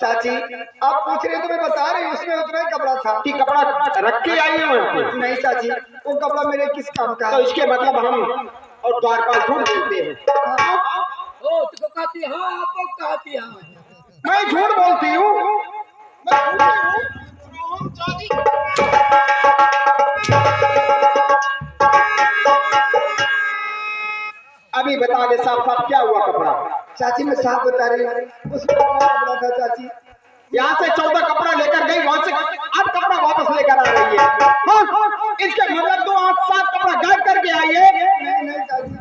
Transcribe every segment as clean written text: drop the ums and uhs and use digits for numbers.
चाची आप पूछ रहे तो मैं बता रही हूँ, उसमें उतना ही कपड़ा था। कि कपड़ा रख के आई है वहाँ पे? नहीं चाची, वो कपड़ा मेरे किस काम का तो है? इसके मतलब हम और द्वारपाल झूठ बोलते हैं। ओ तुझको कहती हाँ, आपको कहती हाँ। मैं झूठ बोलती हूँ। अभी बता दे साफ साफ क्या हुआ कपड़ा। चाची मैं साफ बता रही हूँ, उसमें कपड़ा था चाची। यहाँ से 14 कपड़ा लेकर गई, वहां से अब कपड़ा वापस लेकर आ रही है। हाँ, इसके मतलब 2 8 7 कपड़ा गायब करके आई है। नहीं नहीं चाची,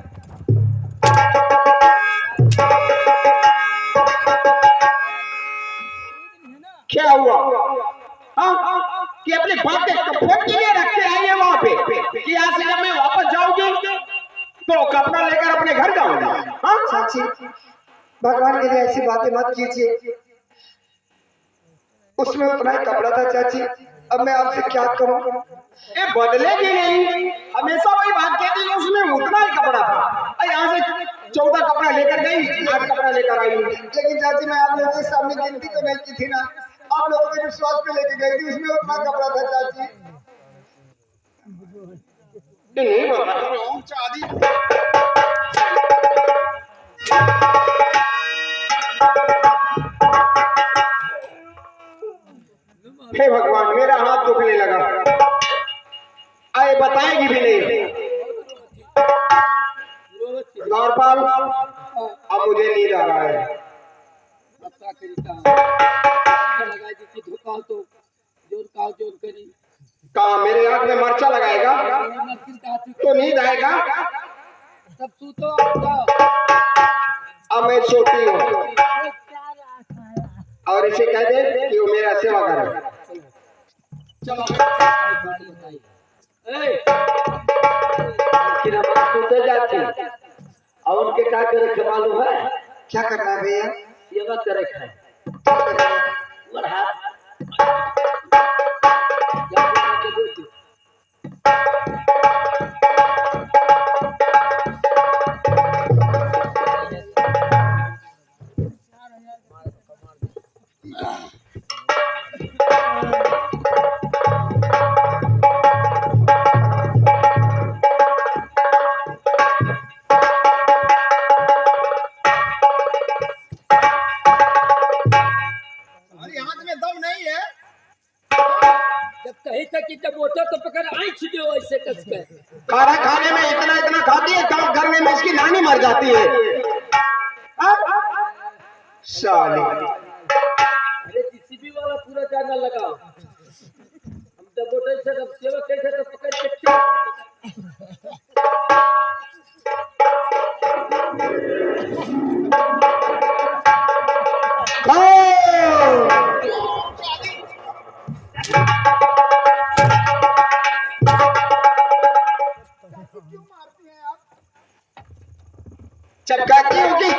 क्या हुआ? हाँ, कि अपने बाप के कपड़े के लिए रख के आई है वहां पे कि यहाँ से जब मैं वापस जाऊंगी तो कपड़ा लेकर अपने घर जाऊंगी। हाँ चाची भगवान के लिए ऐसी बातें मत कीजिए, उसमें उतना ही कपड़ा था चाची। अब मैं आपसे क्या कहूँ? ये बदलेगी नहीं, हमेशा वही बात कहती है उसमें उतना ही कपड़ा था। यहाँ से 14 कपड़ा लेकर गई, 8 कपड़ा लेकर आई। लेकिन चाची मैं आप लोगों के सामने गिनती तो नहीं की थी ना, आप लोगों के विश्वास पे लेके गई थी, उसमें उतना कपड़ा था चाची। नहीं बता हे भगवान, मेरा हाथ दुखने लगा। आए बताएगी भी नहीं। द्वारपाल अब मुझे नींद आ रहा है। कहा मेरे आंख में मर्चा लगाएगा तो नींद आएगा। सब सूतो अब मैं सोती हूँ और इसे कह दे कि वो मेरा सेवा करे। सोते जाती और उनके क्या करे थे मालूम है? क्या करना है भैया? सेवा करे है। जब कहीं तक कि जब बोतो तो पकड़ आँख दो ऐसे कस के। खाना खाने में इतना खाती है, काम करने में इसकी नानी मर जाती है। साली अरे जीसीबी वाला पूरा जाना लगा। हम तो बोटे से जब सेवा कैसे तो पकड़ के चटकाती होगी,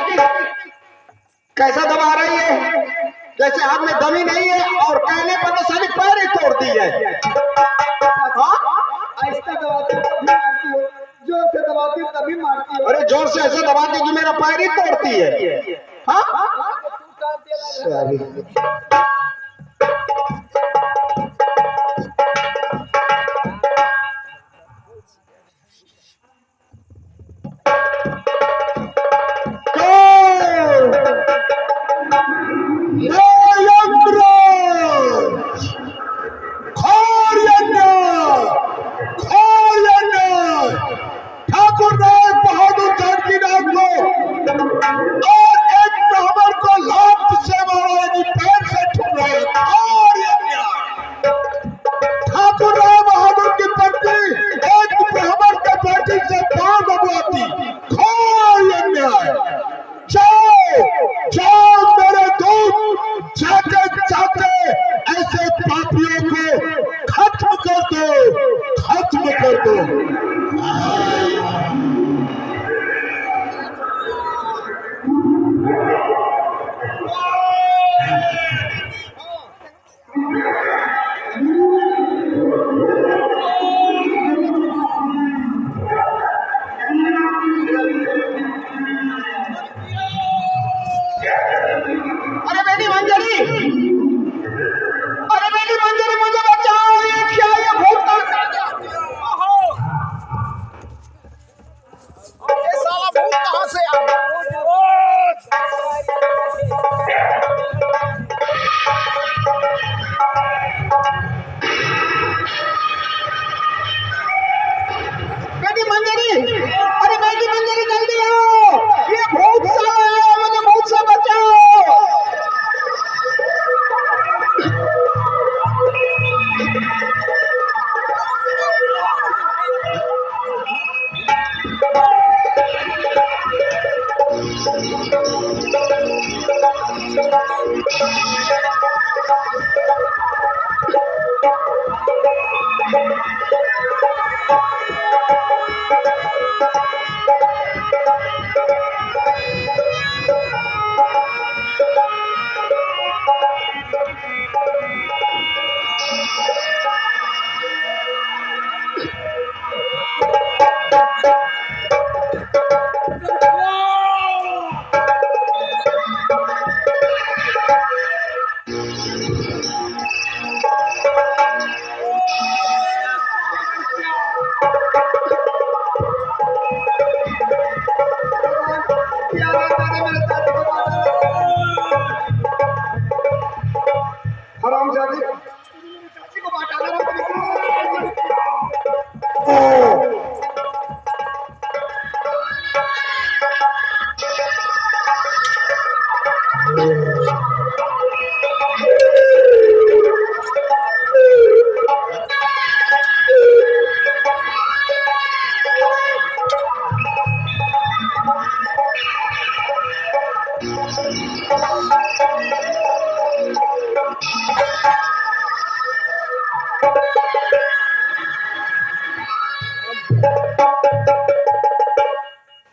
कैसा दबा रही है जैसे हाथ में दमी नहीं है और कहने पर तो सारी पैर ही तोड़ती है। ऐसा दबाती हो तभी मारती हो, जोर से दबाती हो तभी मारती हो। अरे जोर से ऐसे दबाती कि मेरा पैर ही तोड़ती है। हाँ ठाकुर नाथ बहादुर जानकी नाथ को और एक ब्राह्मण को लात से मारा, पैर से क्या कहता है मेरे चाची को मार डाला। हरामजादी चाची को मार डाला।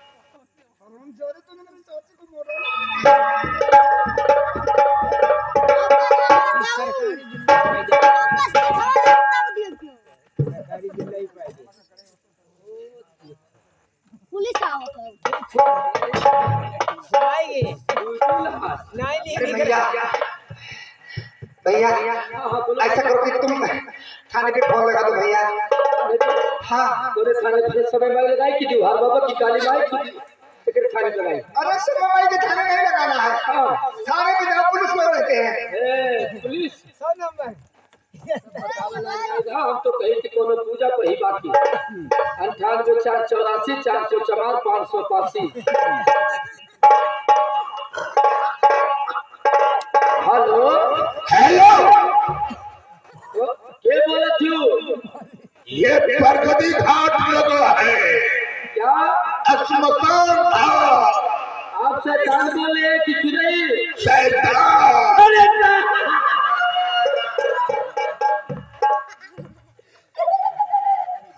हरामजादी तूने मेरी चाची को मारा। पुलिस आवत है भैया भैया ऐसा करो कि तुम थाने पे फोन लगा दो भैया। हाँ तूने थाने पे समय माई लगाई कि दीवार बाबा की काली माई की फिक्र थाने पे लगाई। अरे समय माई के थाने नहीं लगाना है। थाने पे जाओ पुलिस में रहते हैं। पुलिस हम तो कहीं कि कोनो पूजा को ही बाकी 98 484 404 585। हेलो हेलो, के बोले थी ये बरगदी घाट लगा है, क्या अस्मकान घाट, आप शैतान बोले कि चुनई? शैतान। अरे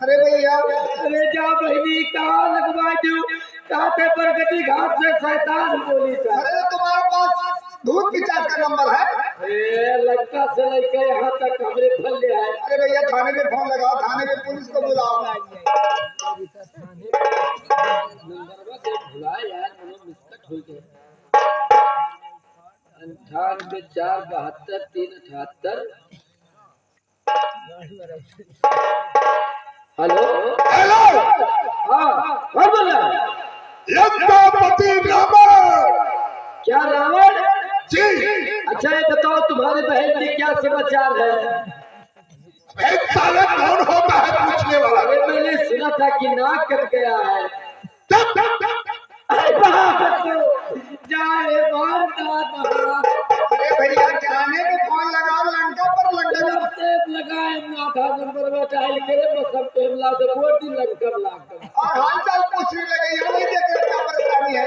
अरे भैया अरे जा बहनी कहाँ लगवा दू कहते प्रगति घाट से शैतान बोली था। अरे तुम्हारे पास भूत पिचास का नंबर है। लगता से लेके यहाँ तक हमरे फल आए। अरे भैया थाने पे फोन लगाओ, थाने पे पुलिस को बुलाओ। भुला यार मिस्कट हो गए। 98 472 378। हेलो हेलो, हाँ कौन बोल रहा है? लंकापति रावण क्या रावण जी। अच्छा ये बताओ तुम्हारे बहन के क्या समाचार है? एक साले कौन होता है पूछने वाला? अरे मैंने सुना था कि नाक कट गया है। जाए अरे भैया थाने पे फोन लगाओ, लंका पर लंका। लगाए माथा नंबर में डायल करे मौसम टेम ला दो बोटी लग कर ला कर और हाल चाल पूछने लगे, ये नहीं देखे क्या परेशानी है।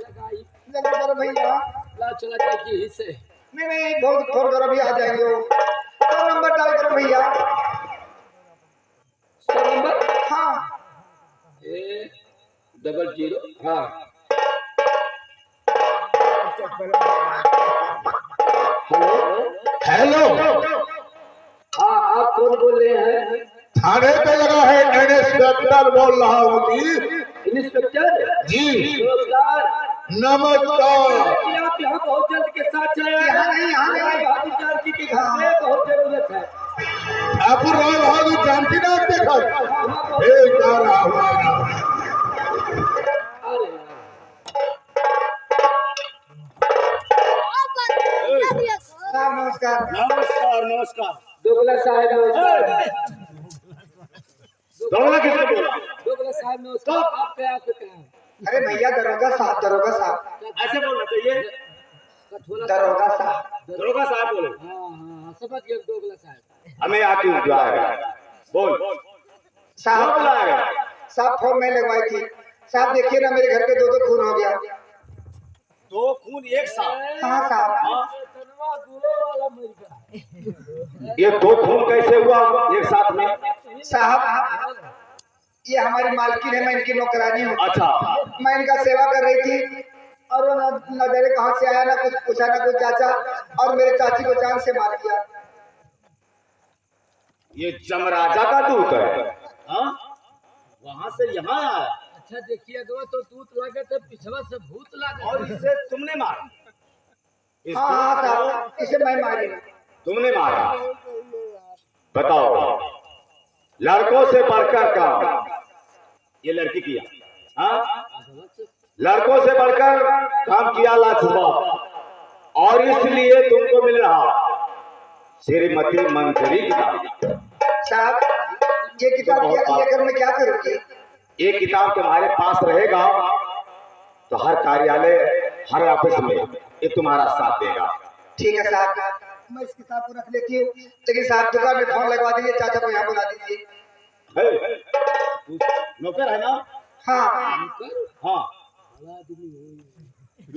लगाई जल्दी करो भैया। ला चला जाए कि हिस्से नहीं बहुत फोन करो, अभी आ जाएंगे वो। तो नंबर डायल करो भैया। नंबर हाँ 00 हाँ हेलो, हाँ आप कौन बोल रहे हैं? थाने पे लगा है, इंस्पेक्टर बोल रहा हूँ जी। इंस्पेक्टर जी नमस्कार। नमस्कार। कि आप यहाँ बहुत जल्द के साथ चले आए। यहाँ नहीं, यहाँ नहीं। भाभी जानकी के घर में बहुत जरूरत है। ठाकुर राय बहादुर जानकी नाथ देखो हाँ, बहुत- एक आ रहा हुआ। अरे साहब नमस्कार। नमस्कार नमस्कार। दोगला साहब नमस्कार। दोगला किसने बोला? दोगला साहब नमस्कार। आप क्या हैं? अरे भैया दरोगा साहब, दरोगा साहब, ऐसे बोलना चाहिए। दरोगा साहब। दरोगा साहब बोलो। हाँ समझ गए दोगला साहब। हमें आके बुलाएगा। बोल साहब बुलाएगा। साहब फोन में लगवाई थी। साहब देखिए ना, मेरे घर पे दो खून हो गया। दो खून एक साथ। हाँ साहब। हाँ, तनवा दूरो वाला मर गया। ये दो खून कैसे हुआ एक साथ में? साहब ये हमारी मालकिन है, मैं इनकी नौकरानी हूँ। अच्छा, मैं इनका सेवा कर रही थी और वो न जाने कहाँ से आया, ना कुछ पूछा ना कुछ चाचा, और मेरे चाची को जान से मार दिया। ये जमराजा का दूत है। हाँ, वहां से यहाँ आया अच्छा देखिए अगवा तो दूत लागे तो पिछवा से भूत लागे। और इसे तुमने मारा? हाँ हाँ साहब, इसे मैं मारी। तुमने मारा? बताओ, लड़कों से बढ़कर काम ये लड़की किया? हाँ, लड़कों से बढ़कर काम किया लाजवाब, और इसलिए तुमको मिल रहा श्रीमती मंजरी किताब। साहब ये किताब लेकर मैं क्या करूँगी? ये किताब तुम्हारे पास रहेगा तो हर कार्यालय, हर ऑफिस में ये तुम्हारा साथ देगा। ठीक है साहब, मैं इस किताब को रख लेती हूँ, लेकिन साहब दुकान में फोन लगवा दीजिए, चाचा को यहाँ बुला दीजिए। तू नौकर है ना? हाँ हाँ,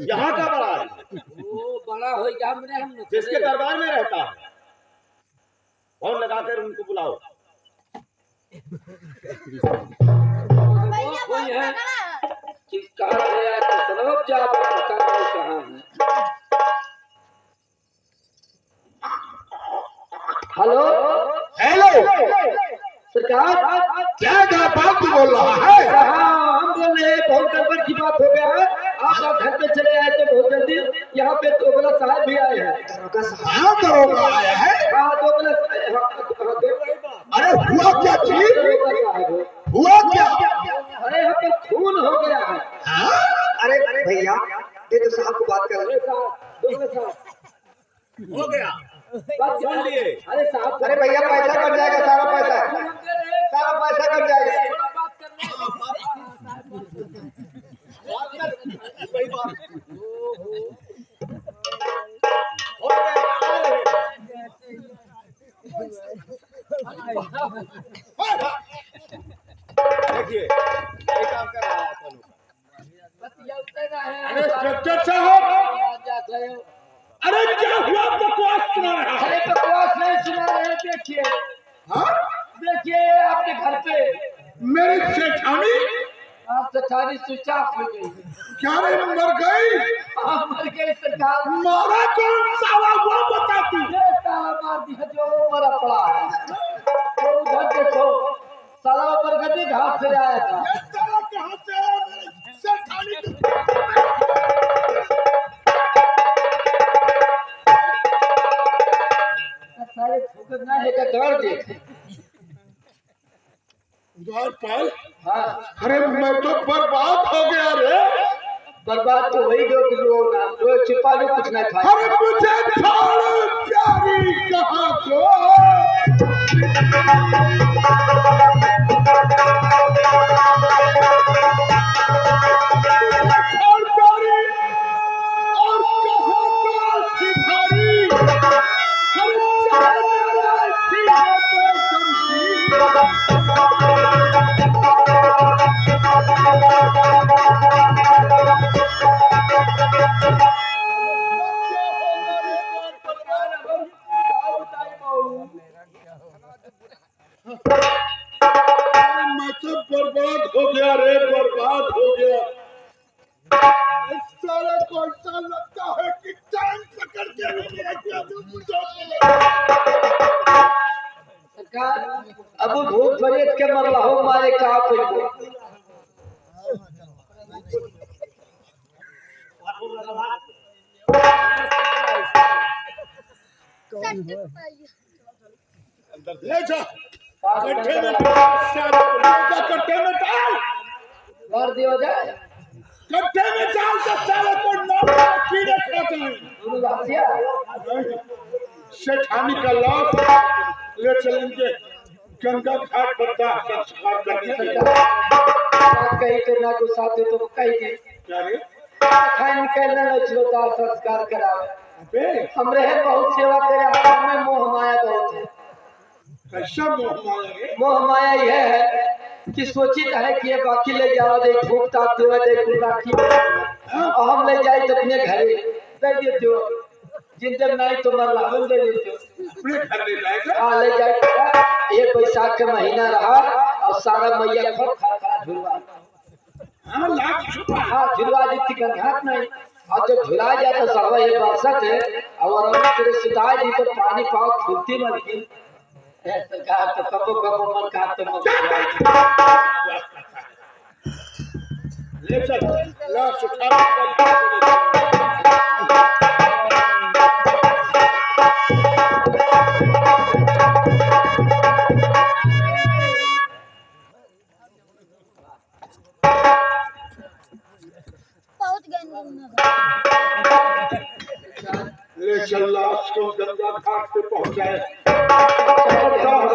यहाँ का बड़ा है, वो बड़ा हो गया हमने हम जिसके दरबार में रहता है। फोन लगाकर उनको बुलाओ। कोई है कि कहाँ गया तो सनब जा पता नहीं कहाँ है। हेलो हेलो, सरकार, क्या बात बोल रहा है? हाँ हम बोल रहे हैं, बहुत गड़बड़ की बात हो गया है। आप घर पे चले आए थे बहुत जल्दी, यहाँ पे दोगला साहब भी आए हैं। हाँ दरोगा आया है। हाँ दोगला साहब, अरे हुआ क्या चीज? दोगला साहब हुआ क्या? अरे यहाँ पे खून हो गया है। हाँ? अरे भैया ये तो साहब को बात कर। अरे साहब, दोगला साहब हो गया, बात सुन लिए। अरे साहब, अरे भैया पैसा कट जाएगा, सारा पैसा, सारा पैसा कट जाएगा। वही बात। हो देखिए, ये काम कर रहा है अपन। अरे इंस्पेक्टर साहब, अरे क्या हुआ? बकवास सुना रहा है। अरे बकवास नहीं सुना रहे, देखिए हाँ? देखिए आपके घर पे मेरी सेठानी आप सेठानी स्विच ऑफ हो गई। क्या रे मर गई? आप मर गए सरकार। मारा कौन साला वो बता तू। ये साला मार दिया जो मरा पड़ा है। तो उधर देखो, साला ऊपर गद्दी घाट से आया था। ये साला कहाँ से आया? मेरी सेठानी सारे ठोकर ना है का दौड़ देख। द्वार पर। हाँ अरे मैं तो बर्बाद हो गया रे। बर्बाद तो वही जो कि जो छिपा जो कुछ नहीं था। अरे मुझे छोड़ प्यारी कहाँ को? छोड़ प्यारी और कहाँ को सिधारी? अरे चल मेरे सीने पे शमशीर। मैं तो बर्बाद हो गया रे, बर्बाद हो गया। इस साले को ऐसा लगता है कि टाइम पकड़ के सरकार अब भूत फरेद के मरला हो मारे का पे ले जा कट्टे में डाल, कट्टे में डाल, मार दिया जाए। कट्टे में डाल तो साले को नौ कीड़े खाते हैं। दोनों लाशिया सेठानी का लाश ले चलेंगे गंगा घाट पर दाह संस्कार करने के लिए। बात कही तो ना को साथ तो कही थी क्या रे? खान निकलना न चलो दाह संस्कार करावे। अबे हमरे है बहुत सेवा करे, हमें मोह माया बहुत है। कैसा मोह माया रे? मोह माया यह है कि सोचित है कि ये बाकी ले जावा दे, खूब ताप देवा दे, खूब राखी और हम ले जाए तो अपने घर दे देते हो जिंदर नहीं तो मरला हम दे देते हो अपने घर ले जाएगा। हाँ ले जाए ये बैसाख के महीना रहा और सारा मैया खूब खा झुलवा हाँ लाख छुपा हाँ झुलवा देती गंघात नहीं और जब झुला जाए तो सब ये बरसत है और तेरे सुधार दी तो पानी पाओ खुलती मत की सरकार तो कबो कबो मन का तो ले चल लाश उठा पहुंच गए ले चल लाश को गंगा घाट पे पहुंचाए और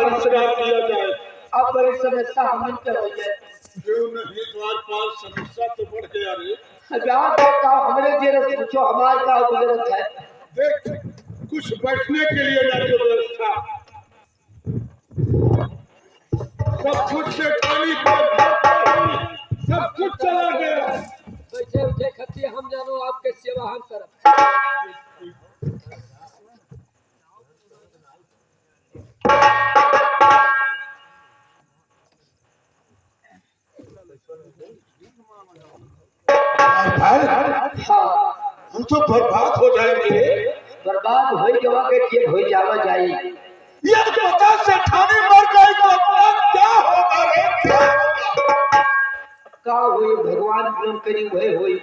संस्कार किया जाए। अब बड़ी समस्या हम के हो जाए क्यों नहीं द्वारपाल समस्या तो बढ़ गया रे। अगर का हमरे जे पूछो हमार का गुजरत है देख कुछ बैठने के लिए ना तो व्यवस्था सब कुछ से पानी सब कुछ चला गया। बैठे उठे खती हम जानो आपके सेवा हम करब भाई हाँ हम तो बर्बाद हो जाएंगे। बर्बाद हो गवा के के हो जावा जाई ये पता से थाने मर गए तो क्या होगा रे क्या होगा? का हुई भगवान प्रेम करी हुए हुई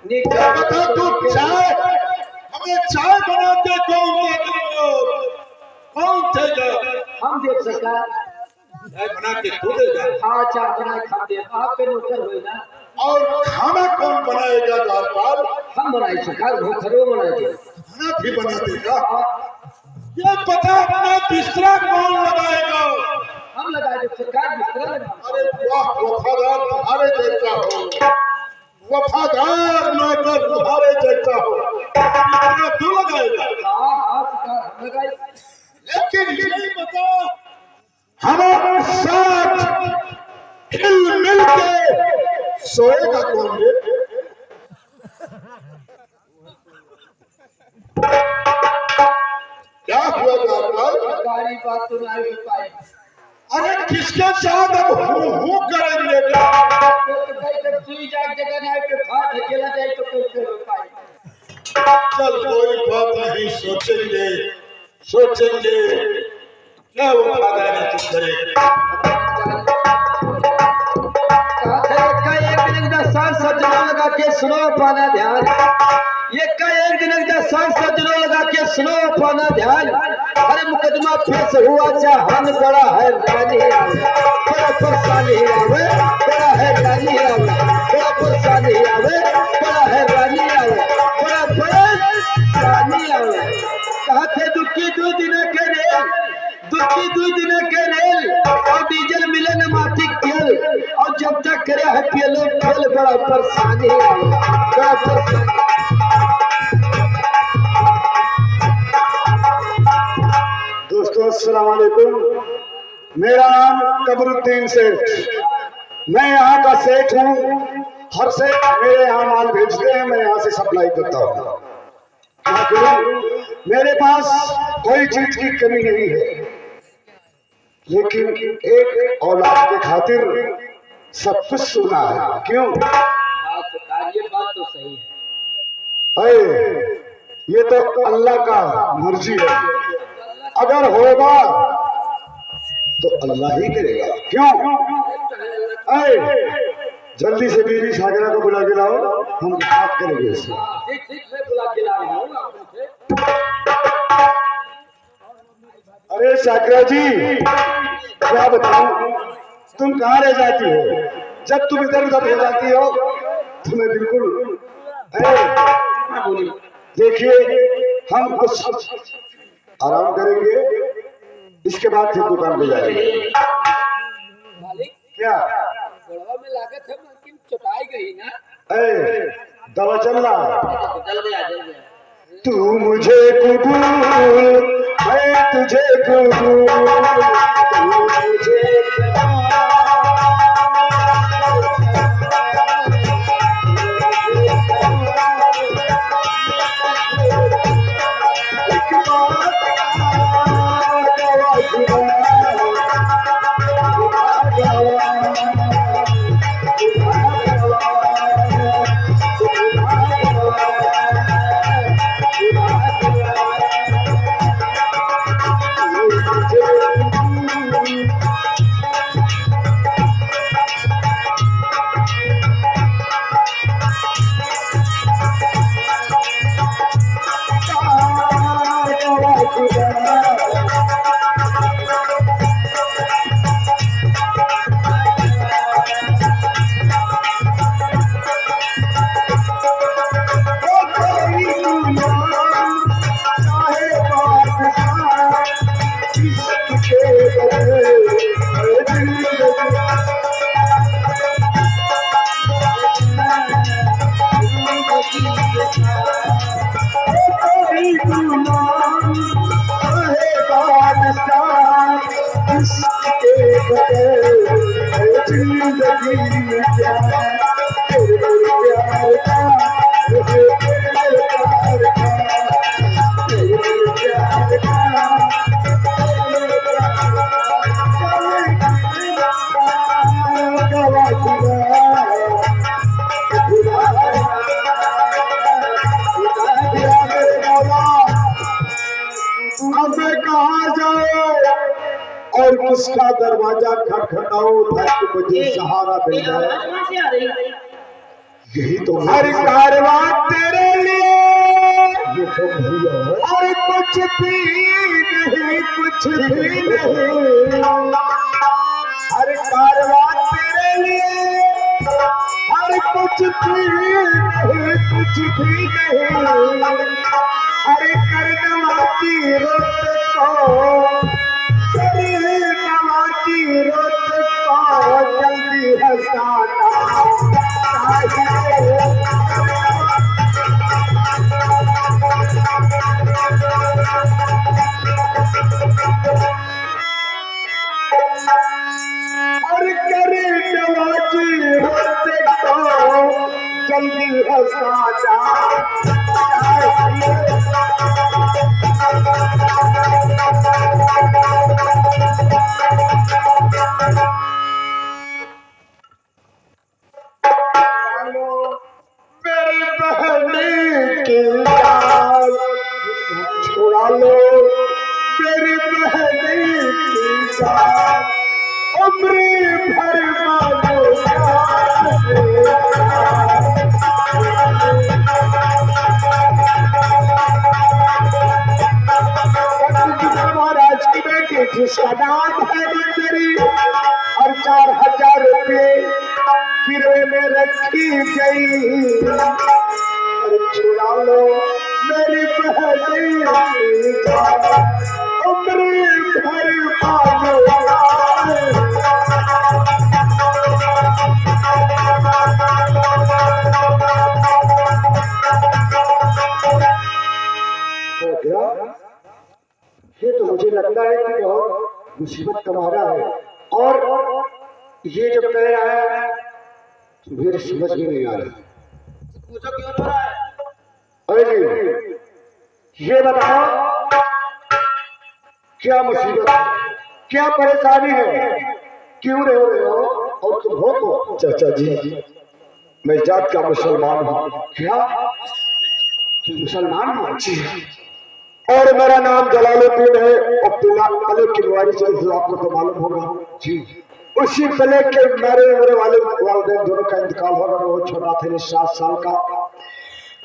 निक बता तू चाय हमें चाय बनाते कौन देगा? हम देख सका चाय बना के तू देगा हाँ चाय बना खा दे आपके नौकर हुई ना और खाना कौन बनाएगा? द्वारपाल हम बनाई सका घरों बनाई दे खाना भी बना देगा। ये पता अपना बिस्तरा कौन लगाएगा? हम लगा दे सरकार बिस्तरा लगा अरे वाह वफादार तुम्हारे जैसा हो, वफादार नौकर तुम्हारे जैसा हो, बिस्तरा तू लगाएगा। हाँ हाँ सरकार हम लगाई लेकिन ये बता हमारे साथ हिल मिल के सोएगा कौन रे? क्या हुआ द्वारपाल? सरकारी बात तो नहीं हो पाई अरे किसके साथ अब हूँ करेंगे? तो कहीं तक सुई जाग जगह नहीं पे फाट अकेला जाए तो कैसे हो पाई चल कोई बात नहीं, सोचेंगे सोचेंगे क्या वफादारी तू करेगा। एक दिन का सांस सज्जनों लगा के सुनो पाना ध्यान ये का एक दिन का सांस सज्जनों लगा के सुनो पाना ध्यान अरे मुकदमा फेस हुआ चाहन बड़ा है रानी बड़ा परेशानी आवे बड़ा है रानी आवे बड़ा परेशानी आवे बड़ा है रानी आवे बड़ा परेशानी आवे कहा थे दुखी 2 दिन के रेल दुखी 2 दिन के रेल और डीजल मिले न माफी तेल और जब तक करे है पेलो फेल बड़ा परेशानी आवे बड़ा परेशानी दोस्तों अस्सलाम वालेकुम। मेरा नाम कबरुद्दीन सेठ, मैं यहाँ का सेठ हूँ। हर सेठ मेरे यहाँ माल भेजते हैं, मैं यहाँ से सप्लाई करता हूँ। मेरे पास कोई चीज की कमी नहीं है, लेकिन एक औलाद के खातिर सब कुछ सुना है। क्यों? ये बात तो सही है अरे ये तो अल्लाह का मर्जी है, अगर होगा तो अल्लाह ही करेगा। क्यों? अरे जल्दी से बीवी सागरा को बुला के लाओ, हम बात करेंगे इससे। ठीक ठीक मैं बुला के ला रहा हूँ आपसे अरे सागरा जी क्या बताऊं, तुम कहाँ रह जाती हो? जब तुम इधर उधर हो जाती हो तुम्हें बिल्कुल देखिए हम कुछ आराम करेंगे, इसके बाद फिर दुकान पे जाएंगे। मालिक क्या? गड़वा में लागत है लेकिन चटाई गई ना अरे दवा चल रहा जल गया तू मुझे कबूल मैं तुझे कबूल तू मुझे कबूल अब मैं कहाँ जाऊँ और किसका दरवाजा खटखटाऊं ताकि मुझे सहारा मिल जाए। यही तो हर कारवां तेरे लिए ये तो भैया और कुछ भी नहीं, कुछ भी नहीं। हर कारवां तेरे लिए हर कुछ भी नहीं, कुछ भी नहीं। अरे करनवा की रुत को, करनवा की रुत को जल्दी हंसाना चाहिए। और करनवा की रुत को जल्दी हंसाना चाहिए। मेरी बहनी की जान छुड़ा लो, मेरी बहनी की जान उम्र भर मानो महाराज की बेटी जिसका नाम है मंजरी और 4000 रुपये गिरवे में रखी गई। और छुड़ा लो मेरी बहनी उम्र भर मानो। ये तो मुझे लगता है कि बहुत मुसीबत का मारा है और ये जो कह रहा है मेरे समझ में नहीं आ रहा। पूछो क्यों रो रहा है? अरे जी ये बताओ क्या मुसीबत है, क्या परेशानी है, क्यों रो रहे हो और तुम हो तो? चाचा जी मैं जात का मुसलमान हूँ। क्या तुम मुसलमान हो? जी और मेरा नाम जलालुद्दीन है। अब्दुल्ला कले की बुआरी से आपको तो मालूम होगा जी। उसी कले के मेरे वालिदैन दोनों का इंतकाल हो गया। वो छोटा था 7 साल का।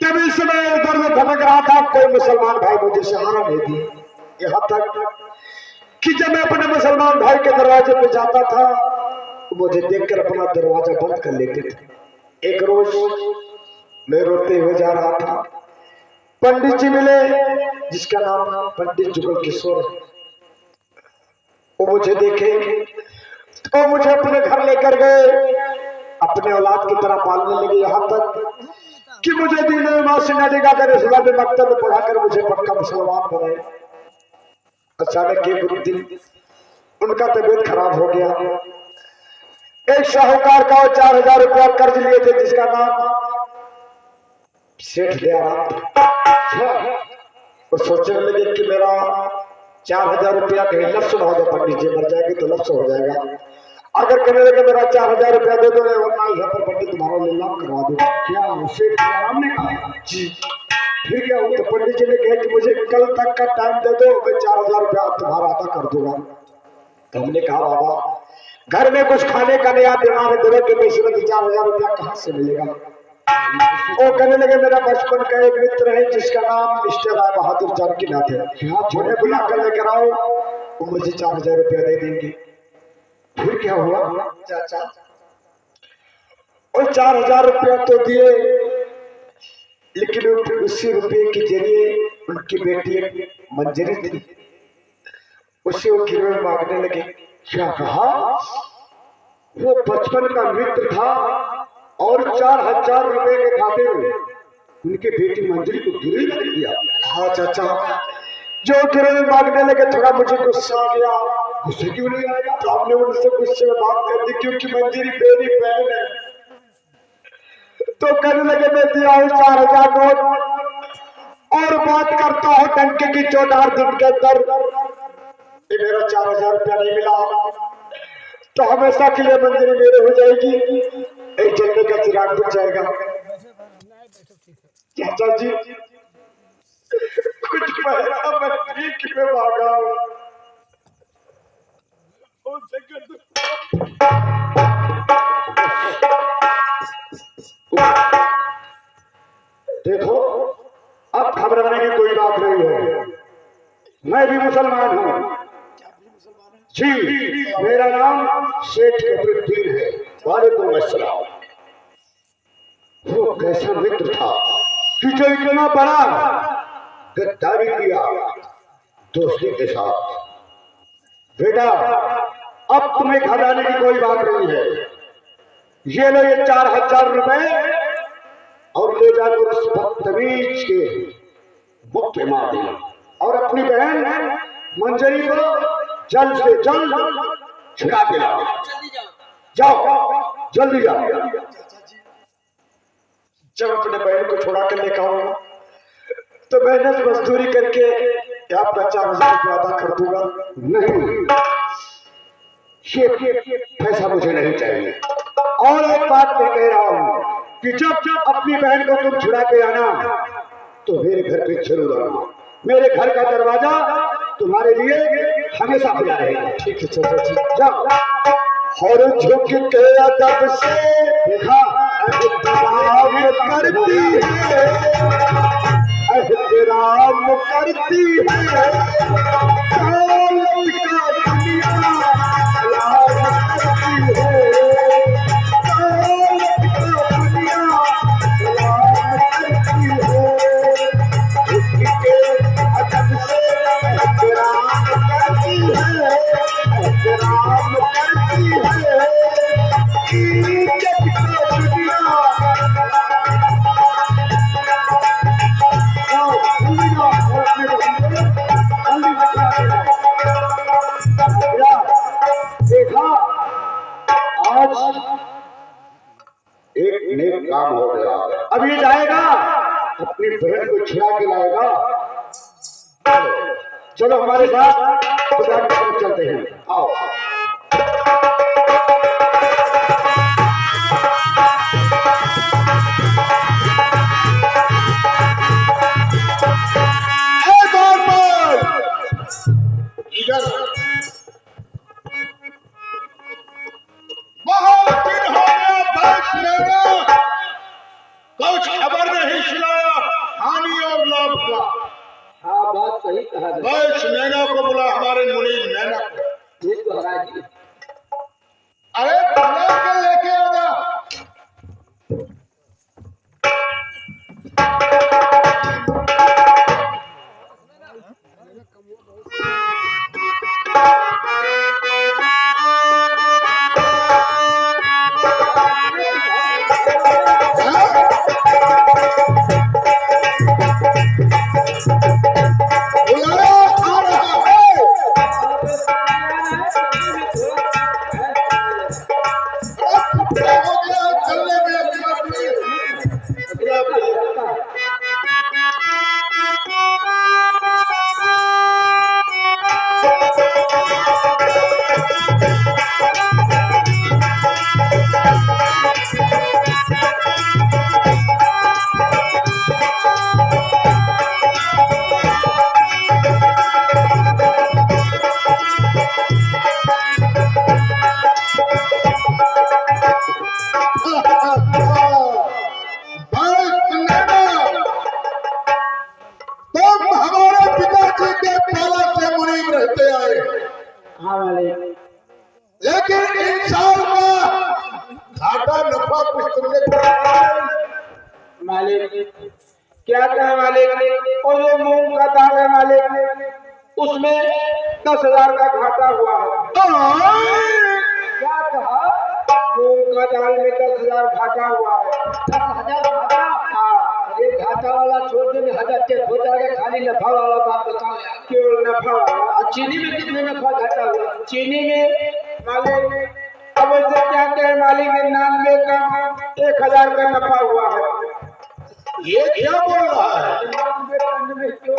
तभी समय इधर में भटक रहा था, कोई मुसलमान भाई मुझे सहारा नहीं दी। यहाँ तक कि जब मैं अपने मुसलमान भाई के दरवाजे पे जाता था मुझे देखकर अपना दरवाजा बंद कर लेते थे। एक रोज मैं रोते हुए जा रहा था, पंडित जी मिले जिसका नाम पंडित जुगल किशोर। वो मुझे देखे तो मुझे अपने घर लेकर गए, अपने औलाद की तरह पालने लगे। यहाँ तक कि मुझे दीन मासी नदिका कर इस्लामी मकतब में पढ़ाकर मुझे पक्का मुसलमान बनाए। अचानक एक दिन उनका तबीयत खराब हो गया। एक साहूकार का 4000 रुपया कर्ज लिए थे जिसका नाम सेठ दयाराम। और सोचने लगे कि मेरा 4000 रुपया कहीं लफ्स ना हो जाए, पंडित जी मर जाएंगे तो लफ्स हो जाएगा। अगर कहने लगे मेरा 4000 रुपया दे दो वरना यहाँ पर पंडित तुम्हारा लीलाम करवा दो। क्या सेठ दयाराम ने कहा? जी। फिर क्या हुआ? तो पंडित जी ने कहा कि मुझे कल तक का टाइम दे दो, मैं 4000 रुपया तुम्हारा अदा कर दूंगा। तो हमने कहा बाबा घर में कुछ खाने का नया दिमाग है, 4000 रुपया कहाँ से मिलेगा? वो कहने लगे मेरा बचपन का एक मित्र है जिसका नाम मिस्टर राय बहादुर जानकीनाथ है, उन्हें बुला कर लेकर आओ, वो मुझे 4000 रुपया दे देंगे। फिर क्या हुआ चाचा? और 4000 रुपया तो दिए, लेकिन उसी रुपये के जरिए उनकी बेटी मंजरी थी, उसे वो गिरवे मांगने लगे। क्या कहा? वो बचपन का मित्र था और 4000 रुपए के खाते में उनके बेटी मंजरी को गिरवी कर दिया। हाँ चाचा, जो गिरवी मांगने लगे थोड़ा मुझे गुस्सा आ गया। गुस्से क्यों नहीं आएगा? तो हमने उनसे गुस्से में बात कर दी, क्योंकि मंजरी मेरी बहन है। तो कहने लगे मैं दिया हूँ 4000 नोट और बात करता हूँ टंके की 14 दिन के अंदर मेरा 4000 रुपया नहीं मिला तो हमेशा के लिए मंजरी मेरे हो जाएगी, एक जलने का चिराग बुझ जाएगा। चाचा जी कुछ पैसा मैं ठीक में मांगा हूँ। देखो अब घबराने की कोई बात नहीं है, मैं भी मुसलमान हूँ जी, मेरा नाम शेख कबरुद्दीन है। वालेकुम अस्सलाम। वो कैसा मित्र था कि जो इतना बड़ा गद्दारी किया दोस्ती के साथ। बेटा अब तुम्हें घबराने की कोई बात नहीं है, ये लो ये 4000 रुपए और ले जाकर उस बदतमीज के मुख पे मार देना और अपनी बहन मंजरी को जल्द से जल्द छुड़ा के लाओ। जाओ जल्दी जाओ। जब अपने बहन को छुड़ा के लेकर आऊंगा तो मेहनत मजदूरी करके आपका 4000 रुपया अदा कर दूंगा। नहीं, ये पैसा मुझे नहीं चाहिए। और एक बात मैं कह रहा हूँ कि जब अपनी बहन को तुम छुड़ा के आना तो मेरे घर पे जरूर आना। मेरे घर का दरवाजा तुम्हारे लिए हमेशा खुला रहेगा। ठीक है चाचा जी, जाओ। और झुक के अदब से एहतराम करती है, एहतराम करती है, दौलत का दुनिया सलाम करती है, दौलत का दुनिया सलाम करती है। झुक के अदब से एहतराम करती है, एहतराम करती है, इज्जत का दुनिया। देखा आज एक नेक काम हो गया। अब ये जाएगा अपनी बहन को छुड़ा के लाएगा। चलो हमारे साथ गुजरात की तरफ चलते हैं, आओ। बहुत दिन हो गया बस मेरा कुछ खबर नहीं सुनाया हानि और लाभ का। हाँ बात सही कहा। बस नैना को बुला, हमारे मुनीर नैना को। ये तो महाराज जी अरे बुला के लेके आना। हाँ मालिक। लेकिन इन साल का घाटा नफा कुछ तुमने मालिक क्या कहा मालिक, और जो मूंग का दाल है मालिक उसमें 10,000 का घाटा हुआ है। क्या कहा? मूंग का दाल में 10,000 घाटा हुआ है। 10,000 घाटा? हाँ। अरे घाटा वाला छोड़ दे, 1000 चेक हो जाएगा, खाली नफा वाला बात बताओ यार। क्यों नफा वाला? चीनी में कितने नफा घाटा हुआ? चीनी में मालिक अब ऐसे क्या कहे मालिक, 99 का 1,000 का नफा हुआ है। ये क्या बोल रहा है? 99 टन में क्यों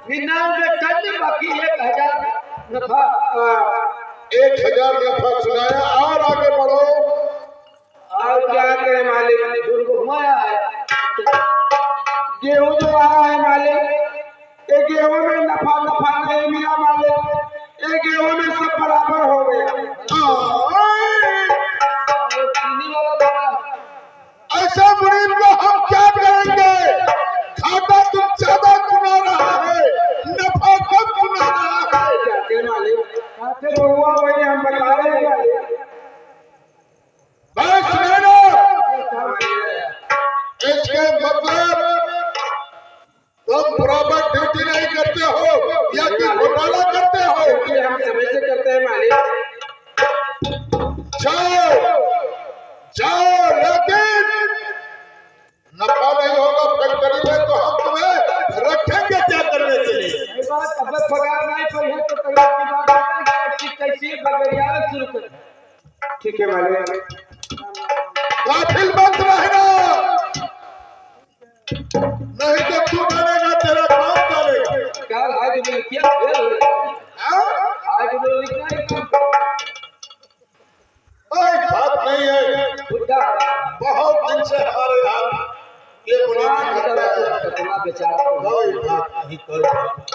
99 टन बाकी 1,000 नफा। 1,000 नफा सुनाया और आगे बढ़ो। और क्या कहे मालिक, घुमाया है। गेहूं जो आया है मालिक, ये गेहूं में नफा नहीं मिला मालिक, ये गेहूं में सब बराबर हो गया। चीनी वाला बड़ा ऐसा मुनीम को हम क्या करेंगे? घाटा तुम ज्यादा कमा रहा है, नफा कम कमा रहा है। क्या कहे मालिक, खाते जो हुआ वही हम बता रहे हैं मालिक। बस सुनो, इसके मतलब तुम बराबर ड्यूटी नहीं करते हो या कि घोटाला करते हो? ये हम समय से करते हैं मालिक। जाओ जाओ, लेकिन नफा नहीं होगा फैक्ट्री में तो हम तुम्हें रखेंगे क्या करने के लिए? ये बात अब पगार नहीं पड़ी है तो तैयार की बात है, कैसी बगरिया शुरू कर। ठीक है मालिक। गाफिल मत रहना, नहीं तो तू बनेगा, तेरा काम बनेगा। क्या आज मिल किया हाँ? आज मिल क्या कोई बात नहीं है, बुद्धा बहुत दिन से हमारे यहाँ ये मुनीम करता है। कितना बेचारा कोई बात नहीं, कोई बात नहीं।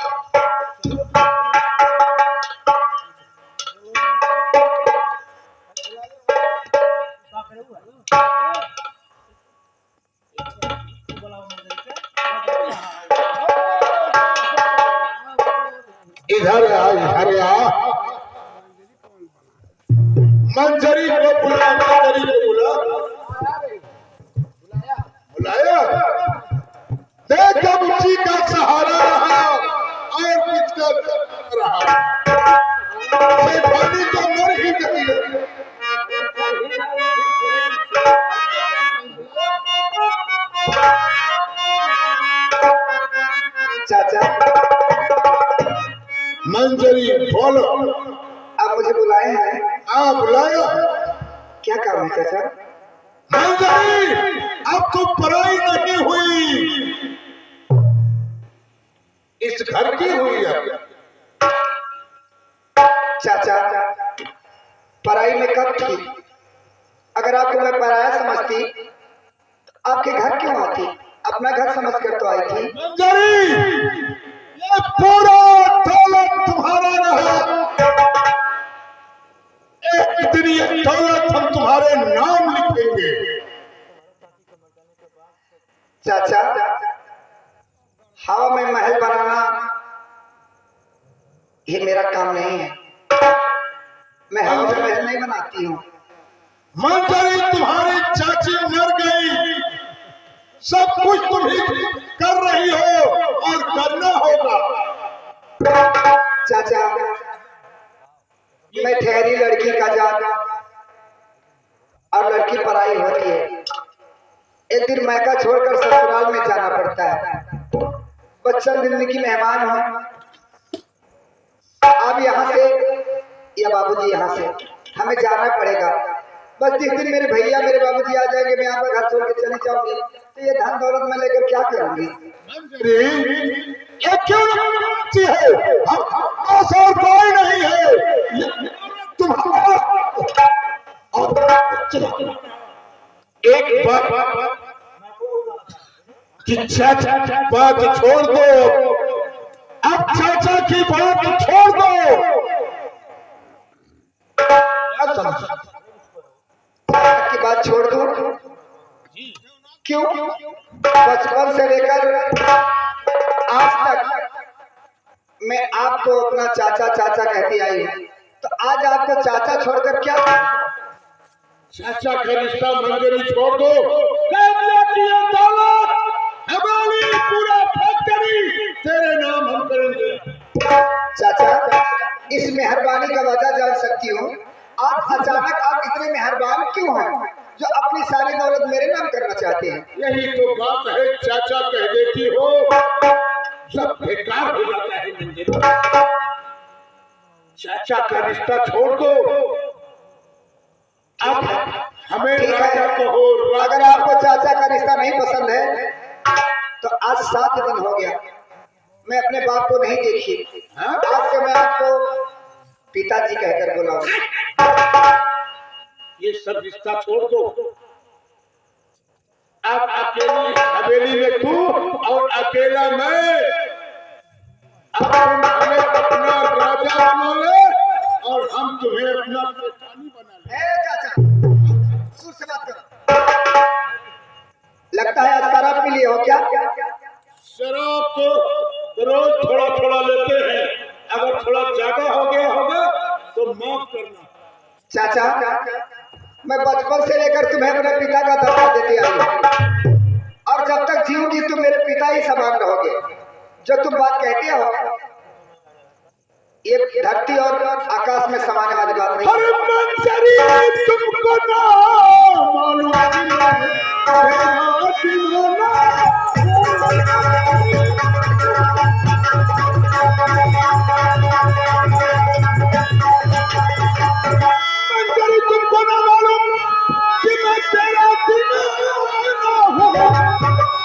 इधर आ मंजरी को बुला, मंजरी को बुला। बुलाया देख अब उसी का सहारा रहा और किसका रहा, पानी तो मर ही गई। चाचा मंजरी बोलो। आप मुझे बुलाए हैं, हाँ बुलाया। क्या काम है चाचा? मंजरी अब तो पढ़ाई नहीं हुई, इस घर की हुई है। चाचा पढ़ाई में कब थी? अगर आपको मैं पराया समझती तो आपके घर क्यों आती? अपना घर समझ कर तो आई थी। मंजरी ये पूरा दौलत तुम्हारा रहा, एक दिन ये दौलत हम तुम्हारे नाम लिखेंगे। चाचा हवा में महल बनाना ये मेरा काम नहीं है, मैं हवा में महल नहीं बनाती हूँ। मंजरी तुम्हारी चाची मर गई, सब कुछ तुम ही कर रही हो और करना होगा। चाचा मैं ठहरी लड़की का जान और लड़की पराई होती है। एक दिन मैका छोड़कर ससुराल में जाना पड़ता है। बच्चन दिल्ली की मेहमान हो, आप यहाँ से या बाबूजी यहाँ से, हमें जाना पड़ेगा। बस जिस दिन मेरे भैया मेरे बाबूजी आ जाएंगे, मैं यहाँ पर घर छोड़ के चली जाऊंगी, तो ये धन दौलत मैं लेकर क्या करूंगी? ये क्यों है? और कोई नहीं है, तुम्हारा एक बात कि चाचा बात छोड़ दो, अब चाचा की बात छोड़ दो। की बात छोड़ दूं? क्यों? बचपन से लेकर आज तक मैं आपको अपना चाचा चाचा कहती आई हूँ, तो आज आपको चाचा छोड़कर क्या? चाचा का रिश्ता मंजरी छोड़ दो। कब्जा की दौलत हमारी, पूरा फैक्ट्री तेरे नाम हम करेंगे। चाचा, इस मेहरबानी का वजह जान सकती हूँ? आप अचानक आप इतने मेहरबान क्यों हैं जो अपनी सारी दौलत मेरे नाम करना चाहते हैं? यही तो बात है, चाचा कह देती हो सब बेकार हो जाता है मंजरी। चाचा का रिश्ता छोड़ दो। अब हमें ठीक राजा है, को हो। अगर आपको चाचा का रिश्ता नहीं पसंद है तो आज 7 दिन हो गया मैं अपने बाप को नहीं देखी। आज से मैं आपको पिताजी कहकर बुलाऊंगा। ये सब रिश्ता छोड़ दो। अब अकेली हवेली में तू और अकेला मैं। अब तुम हमें अपना राजा बना ले और हम तुम्हें अपना शैतानी बना ले। ए चाचा, दूर से बात करो। लगता है आज शराब पी लिए हो क्या? शराब तो रोज थोड़ा थोड़ा लेते हैं, अगर थोड़ा ज्यादा हो गया होगा तो माफ करना। चाचा, मैं बचपन से लेकर तुम्हें अपने पिता का दर्जा देती आई हूँ और जब तक जीऊंगी तुम मेरे पिता ही समान रहोगे। जो तुम बात कहते हो ये धरती और आकाश में समाने वाली बात नहीं। अरे मंजरी, तुमको ना मालूम मंजरी, तुमको ना मालूम कि मैं तेरा दीवाना हूँ।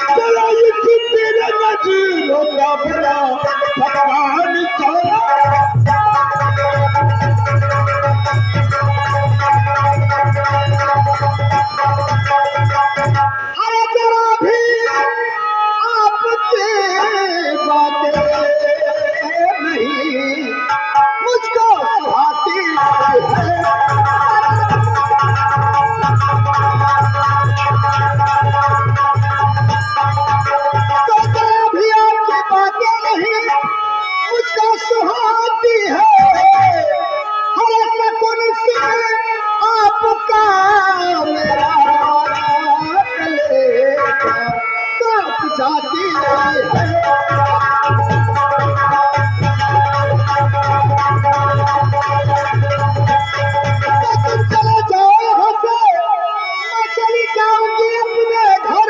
तेरा ये तेरे नजीरों का बड़ा भगवान चौरा। अरे जरा भी आपसे बातें नहीं मुझको सुहाती है। तो जरा भी आपकी बातें नहीं मुझको सुहाती है। हर सकुन से आपका मेरा जाती है। तुम चले जाओ यहाँ से, मैं चली जाऊंगी अपने घर।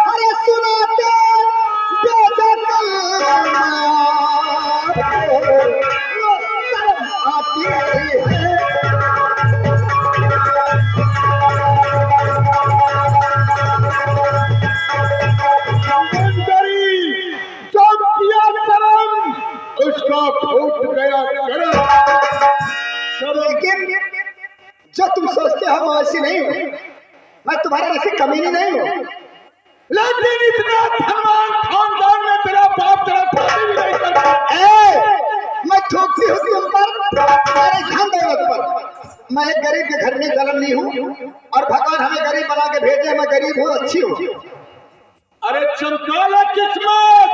अरे सुनाते आती है। उसका फूट गया करम। लेकिन जो तुम सोचते हो मैं ऐसी नहीं हूँ। मैं तुम्हारे जैसे कमीनी नहीं हूँ। लेकिन इतना धनवान खानदान में तेरा बाप तेरा शादी भी नहीं करता। मैं ठोकती हूँ तुम पर, तुम्हारे धन दौलत पर। मैं एक गरीब के घर में जन्म ली हूँ और भगवान हमें गरीब बना के भेजे। मैं गरीब हूँ, अच्छी हूँ। अरे चमकाला किस्मत,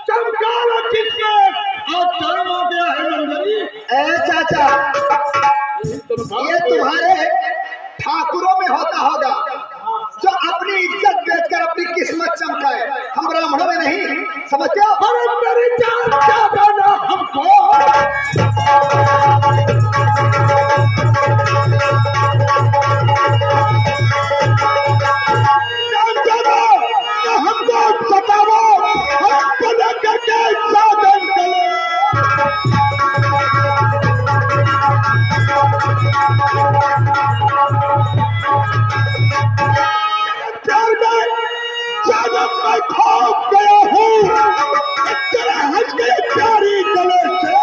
चमकाला किस्मत, आज टाइम आ गया है मंजरी। चाचा, ये तुम्हारे ठाकुरों में होता होगा जो अपनी इज्जत बेचकर अपनी किस्मत चमकाए। हम ब्राह्मणों में नहीं, समझते हो? अरे मेरी जान क्या देना हमको। हमको बताओ, हम पता करके साधन करें। जब मैं खो गया हूँ तेरा हंस गए प्यारी गले से।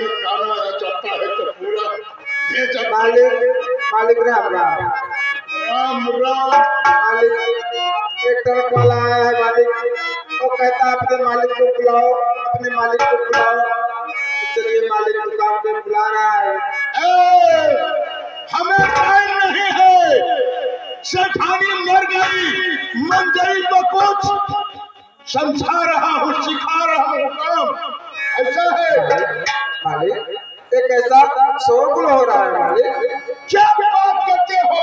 में काला आ जाता है तो पूरा भेज मालिक राम राम। राम राम। मालिक एक ट्रक वाला आया है मालिक, वो कहता है अपने मालिक को बुलाओ, अपने मालिक को बुलाओ। तो चलिए मालिक दुकान पे बुला रहा है। हमें टाइम नहीं है, सेठानी मर गई, मंजरी को कुछ समझा रहा हूँ, सिखा रहा हूँ काम। ऐसा है मालिक एक ऐसा शोरगुल हो रहा है मालिक। क्या बात करते हो,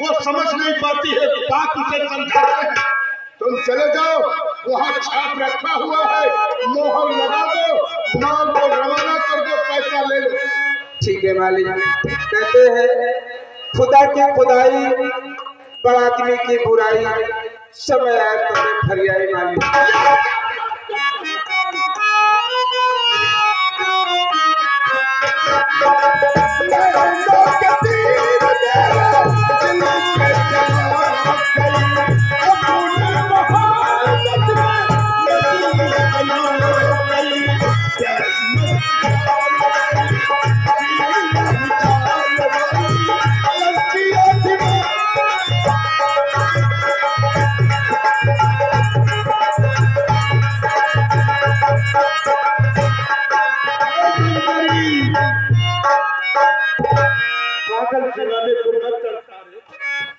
वो समझ नहीं पाती है, बात उसे समझाते हैं। तुम चले जाओ, वहाँ छाप रखा हुआ है, मोहर लगा दो, माल को रवाना कर दो, पैसा ले लो। ठीक है मालिक। कहते हैं खुदा की खुदाई, बड़ा आदमी की बुराई, समय आए तो मैं फरियाई मालिक।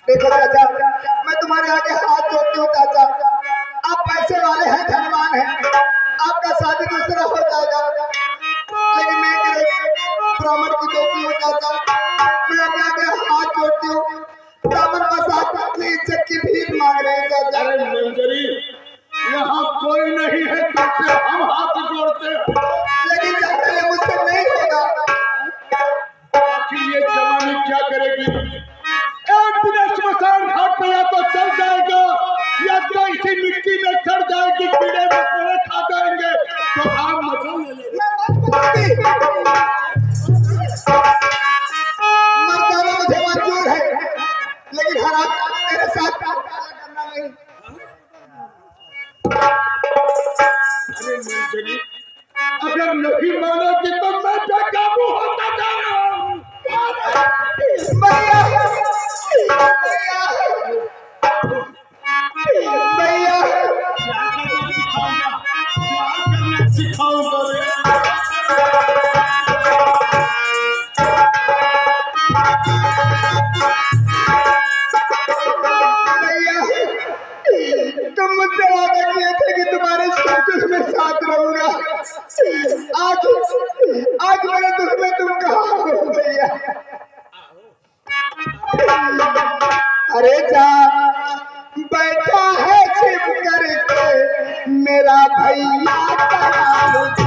देखो चाचा, मैं तुम्हारे आगे हाथ जोड़ती हूँ चाचा, आप पैसे वाले हैं, धनवान हैं, आपका शादी दूसरा हो जाएगा, लेकिन मैं ब्राह्मण की बेटी हूँ चाचा, मैं अपने आगे हाथ जोड़ती हूँ। ब्राह्मण बसात अपनी इज्जत की भीख मांग रहे हैं चाचा। अरे मंजरी, यहाँ कोई नहीं है, तुमसे हम हाथ जोड़ते हैं। लेकिन चाचा ये मुझसे नहीं होगा। आखिर ये जवानी क्या करेगी? एक दिन स्मशान घाट पे या तो चल जाएगा, या तो इसी मिट्टी में चढ़ जाएगी, कीड़े मकोड़े खा जाएंगे, तो आप मजा ले लेंगे। मर जाना मुझे मंजूर है, लेकिन हराम मेरे साथ करना नहीं। अरे मंजरी, अगर नहीं मानोगी तो मैं बेकाबू होता जा रहा हूँ। भैया भैया क्या करना सिखाऊंगा, क्या करना सिखाऊंगा रे? भैया तुम मुझसे वादा किए थे कि तुम्हारे सुख दुख में साथ रहूंगा। आज मेरे दुख में तुम कहाँ हो भैया? अरे जा बैठा है छिप करके मेरा भैया तरालू जी।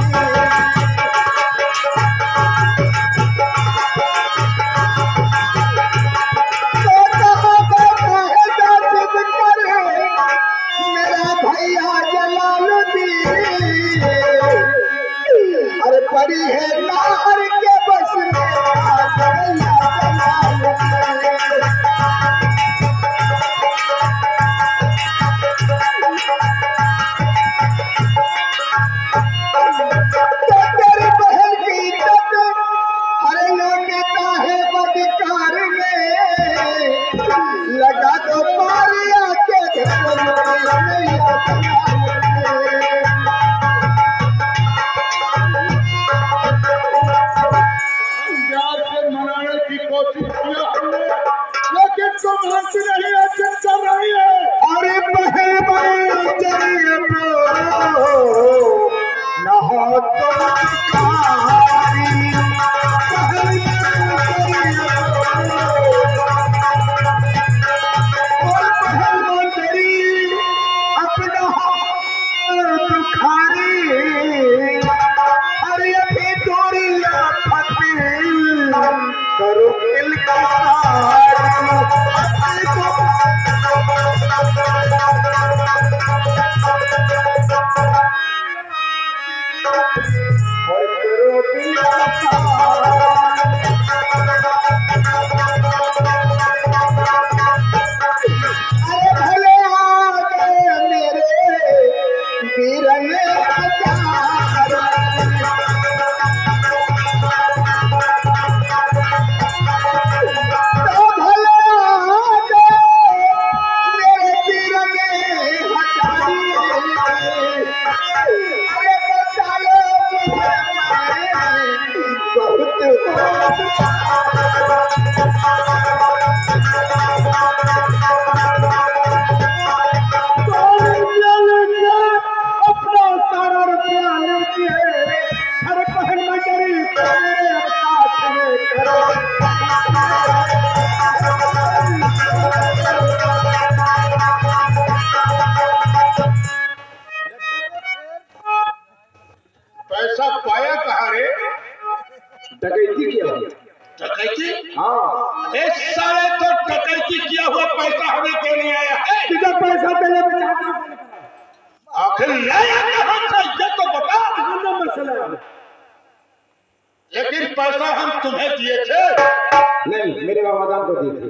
मेरा भैया जलालुद्दीन, अरे पड़ी है नाहर के बस में भैया जलालुद्दीन। तो तेरी बहन की इज्जत हर लौटता है बदकार में, लगा दो पारिया के घर में नैया प्यार से मनाने की कोशिश किया हमने, लेकिन तुम हंसी नहीं है, जिद कर रही है। अरे बहन जरिए न हो अपना दुखारी, अरे अभी दूरिया फतेह करो दिल का सारी। तुझे पैसा तेरे बचा आखिर ये कहाँ से ये तो बता। ना मसला है। लेकिन पैसा हम तुम्हें दिए थे। नहीं, मेरे बाबा जान को दिए थे।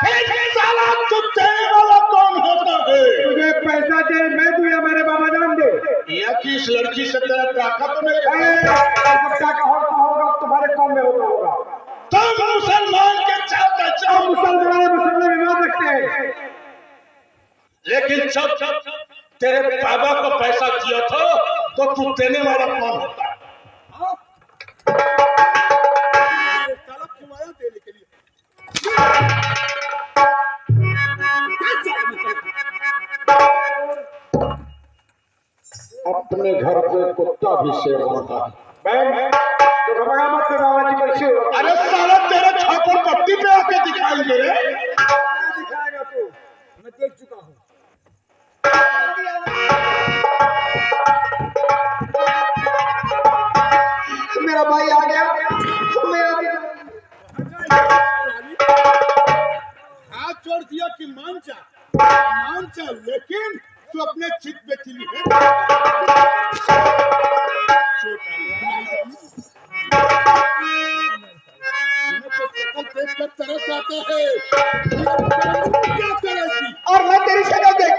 फिर साला तू देने वाला कौन होता है? तुझे पैसा दे मैं तू या मेरे बाबा जान दे। या कि इस लड़की से तेरा टाका तो नहीं है? सबका का होगा तुम्हारे कौम में होगा। तुम मुसलमान के चाहते चाहो। मुसलमान मुसलमान विवाद रखते हैं। लेकिन जब तेरे बाबा को पैसा दिया था तो तू देने वाला कौन होता है? देने के लिए अपने घर पे कुत्ता भी शेर बनता है। तो घबरा मत बाबा जी कैसे हो। अरे साला तेरे छापर पट्टी पे आके दिखाई दे रहे। दिखाएगा तू मैं देख चुका हूँ। मेरा भाई आ गया। मेरा हाथ छोड़ दिया कि मान जा लेकिन तू अपने चित पे चिली है। देख कर तरस आता है। क्या करेगी? और मैं तेरी शक्ल देख